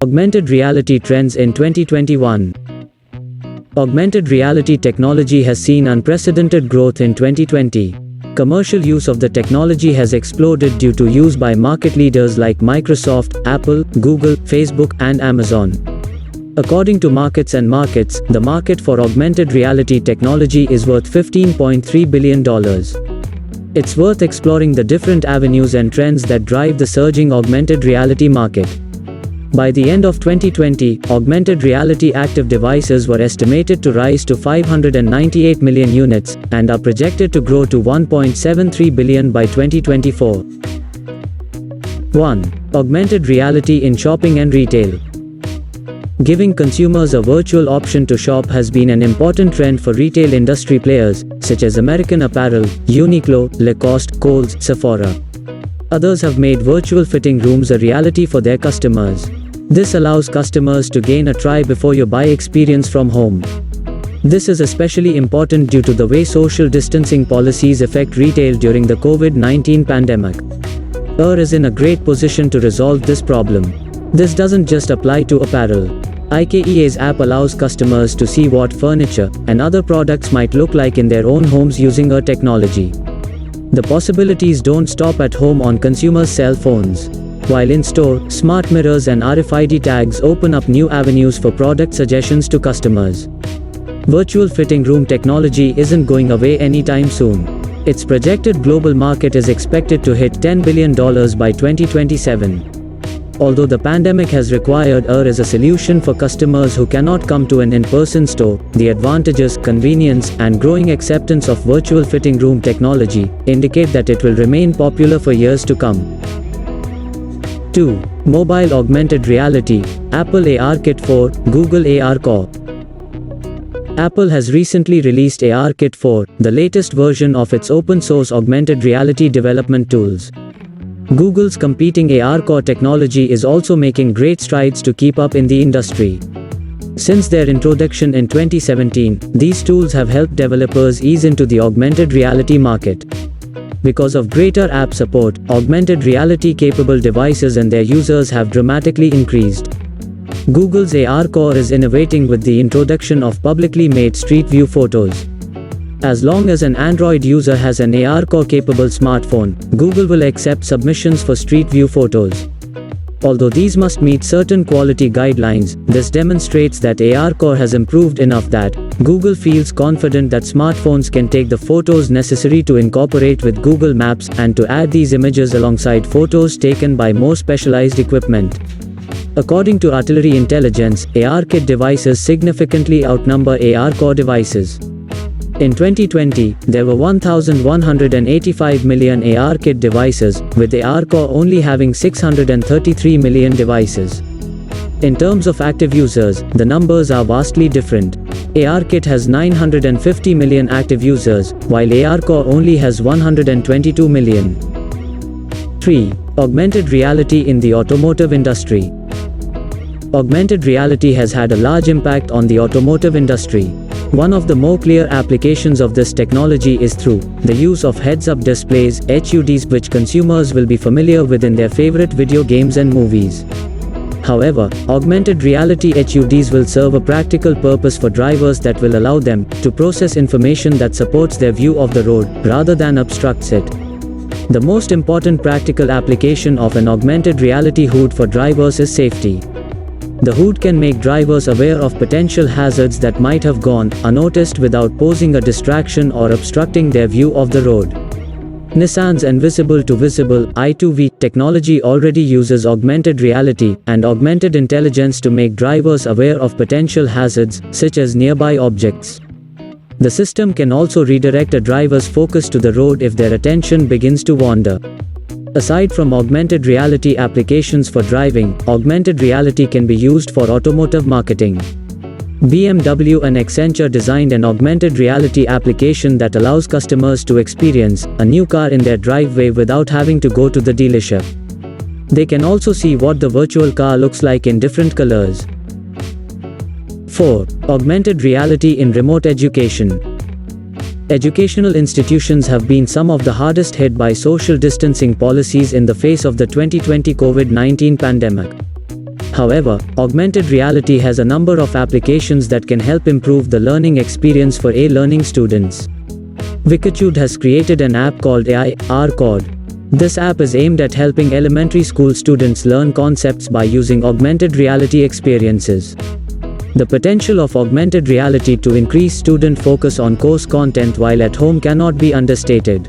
Augmented reality trends in 2021. Augmented reality technology has seen unprecedented growth in 2020. Commercial use of the technology has exploded due to use by market leaders like Microsoft, Apple, Google, Facebook, and Amazon. According to Markets and Markets, the market for augmented reality technology is worth $15.3 billion. It's worth exploring the different avenues and trends that drive the surging augmented reality market. By the end of 2020, augmented reality active devices were estimated to rise to 598 million units, and are projected to grow to 1.73 billion by 2024. 1. Augmented reality in shopping and retail. Giving consumers a virtual option to shop has been an important trend for retail industry players, such as American Apparel, Uniqlo, Lacoste, Kohl's, Sephora. Others have made virtual fitting rooms a reality for their customers. This allows customers to gain a try before you buy experience from home. This is especially important due to the way social distancing policies affect retail during the COVID-19 pandemic. ARCore is in a great position to resolve this problem. This doesn't just apply to apparel. ARKit's app allows customers to see what furniture and other products might look like in their own homes using ARCore technology. The possibilities don't stop at home on consumers' cell phones. While in store, smart mirrors and RFID tags open up new avenues for product suggestions to customers. Virtual fitting room technology isn't going away anytime soon. Its projected global market is expected to hit $10 billion by 2027. Although the pandemic has required ARCore as a solution for customers who cannot come to an in-person store, the advantages, convenience, and growing acceptance of virtual fitting room technology indicate that it will remain popular for years to come. 2. Mobile augmented reality, Apple ARKit 4, Google ARCore. Apple has recently released ARKit 4, the latest version of its open-source augmented reality development tools. Google's competing ARCore technology is also making great strides to keep up in the industry. Since their introduction in 2017, these tools have helped developers ease into the augmented reality market. Because of greater app support, augmented reality-capable devices and their users have dramatically increased. Google's ARCore is innovating with the introduction of publicly made Street View photos. As long as an Android user has an ARCore-capable smartphone, Google will accept submissions for Street View photos. Although these must meet certain quality guidelines, this demonstrates that ARCore has improved enough that Google feels confident that smartphones can take the photos necessary to incorporate with Google Maps and to add these images alongside photos taken by more specialized equipment. According to Artillery Intelligence, ARKit devices significantly outnumber ARCore devices. In 2020, there were 1,185 million ARKit devices, with ARCore only having 633 million devices. In terms of active users, the numbers are vastly different. ARKit has 950 million active users, while ARCore only has 122 million. 3. Augmented reality in the automotive industry. Augmented reality has had a large impact on the automotive industry. One of the more clear applications of this technology is through the use of heads-up displays, HUDs, which consumers will be familiar with in their favorite video games and movies. However, augmented reality HUDs will serve a practical purpose for drivers that will allow them to process information that supports their view of the road, rather than obstructs it. The most important practical application of an augmented reality HUD for drivers is safety. The HUD can make drivers aware of potential hazards that might have gone unnoticed without posing a distraction or obstructing their view of the road. Nissan's invisible to visible I2V technology already uses augmented reality and augmented intelligence to make drivers aware of potential hazards, such as nearby objects. The system can also redirect a driver's focus to the road if their attention begins to wander. Aside from augmented reality applications for driving, augmented reality can be used for automotive marketing. BMW and Accenture designed an augmented reality application that allows customers to experience a new car in their driveway without having to go to the dealership. They can also see what the virtual car looks like in different colors. 4. Augmented reality in remote education. Educational institutions have been some of the hardest hit by social distancing policies in the face of the 2020 COVID-19 pandemic. However, augmented reality has a number of applications that can help improve the learning experience for learning students. Futureyan has created an app called ARCore. This app is aimed at helping elementary school students learn concepts by using augmented reality experiences. The potential of augmented reality to increase student focus on course content while at home cannot be understated.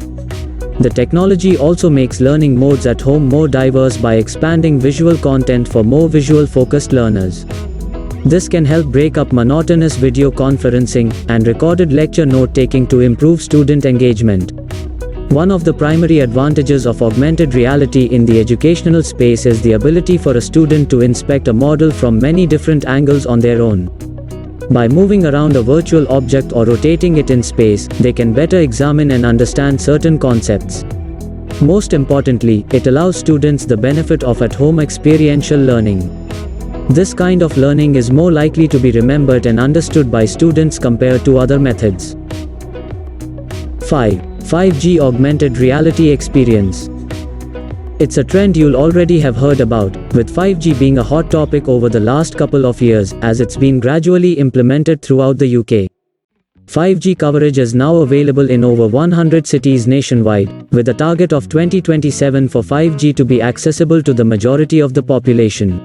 The technology also makes learning modes at home more diverse by expanding visual content for more visual-focused learners. This can help break up monotonous video conferencing and recorded lecture note-taking to improve student engagement. One of the primary advantages of augmented reality in the educational space is the ability for a student to inspect a model from many different angles on their own. By moving around a virtual object or rotating it in space, they can better examine and understand certain concepts. Most importantly, it allows students the benefit of at-home experiential learning. This kind of learning is more likely to be remembered and understood by students compared to other methods. 5G Augmented Reality Experience. It's a trend you'll already have heard about, with 5G being a hot topic over the last couple of years as it's been gradually implemented throughout the UK. 5G coverage is now available in over 100 cities nationwide, with a target of 2027 for 5G to be accessible to the majority of the population.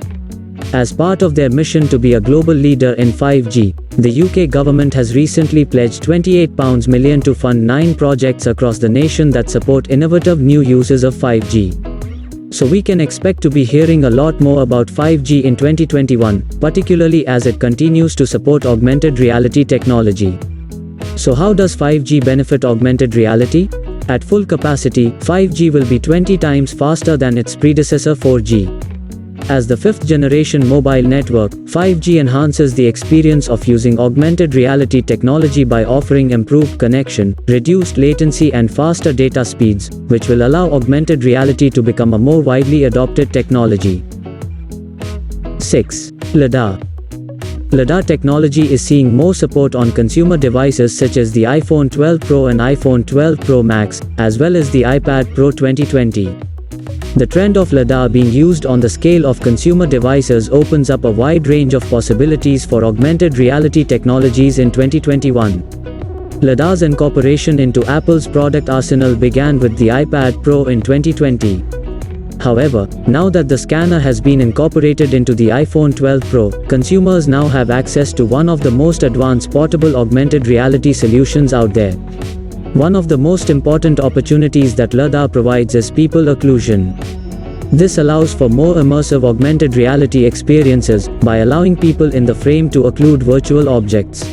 As part of their mission to be a global leader in 5G, the UK government has recently pledged £28 million to fund 9 projects across the nation that support innovative new uses of 5G. So we can expect to be hearing a lot more about 5G in 2021, particularly as it continues to support augmented reality technology. So how does 5G benefit augmented reality? At full capacity, 5G will be 20 times faster than its predecessor 4G. As the 5th generation mobile network, 5G enhances the experience of using augmented reality technology by offering improved connection, reduced latency and faster data speeds, which will allow augmented reality to become a more widely adopted technology. 6. LiDAR. LiDAR technology is seeing more support on consumer devices such as the iPhone 12 Pro and iPhone 12 Pro Max, as well as the iPad Pro 2020. The trend of LiDAR being used on the scale of consumer devices opens up a wide range of possibilities for augmented reality technologies in 2021. LiDAR's incorporation into Apple's product arsenal began with the iPad Pro in 2020. However, now that the scanner has been incorporated into the iPhone 12 Pro, consumers now have access to one of the most advanced portable augmented reality solutions out there. One of the most important opportunities that LiDAR provides is people occlusion. This allows for more immersive augmented reality experiences by allowing people in the frame to occlude virtual objects.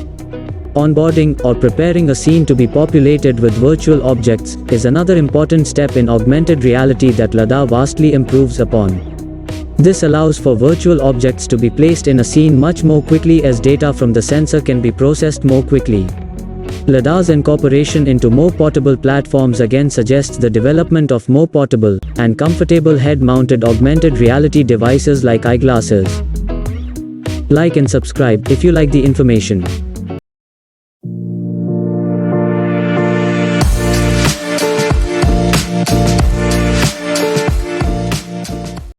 Onboarding or preparing a scene to be populated with virtual objects is another important step in augmented reality that LiDAR vastly improves upon. This allows for virtual objects to be placed in a scene much more quickly as data from the sensor can be processed more quickly. LiDAR's incorporation into more portable platforms again suggests the development of more portable and comfortable head-mounted augmented reality devices like eyeglasses. Like and subscribe if you like the information.